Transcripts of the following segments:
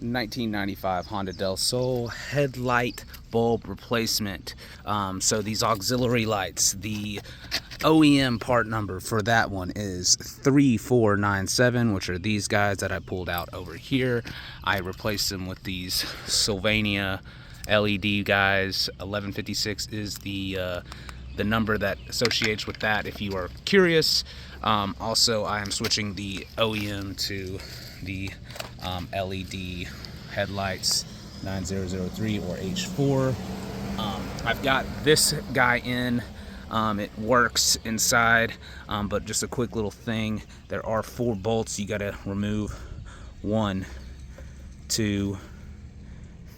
1995 Honda Del Sol headlight bulb replacement. So these auxiliary lights, the OEM part number for that one is 3497, which are these guys that I pulled out over here. I replaced them with these Sylvania LED guys. 1156 is the number that associates with that, if you are curious. Also, I am switching the OEM to the LED headlights 9003 or H4. I've got this guy in. It works inside, but just a quick little thing. There are 4 bolts you gotta remove. 1, 2,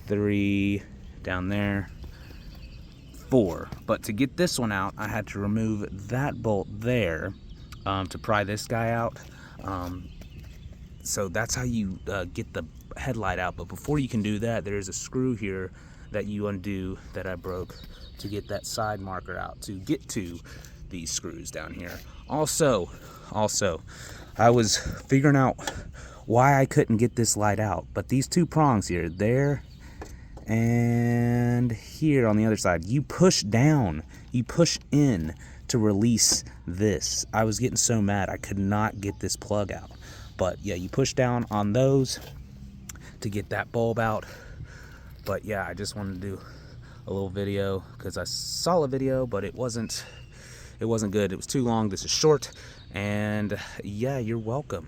3, down there, 4. But to get this one out, I had to remove that bolt there to pry this guy out. So that's how you get the headlight out. But before you can do that, there's a screw here that you undo that I broke to get that side marker out to get to these screws down here. Also, I was figuring out why I couldn't get this light out, but these 2 prongs here, there and here on the other side, you push down, you push in to release this. I was getting so mad I could not get this plug out. But yeah, you push down on those to get that bulb out. But yeah, I just wanted to do a little video because I saw a video, but it wasn't good. It was too long. This is short, and yeah, you're welcome.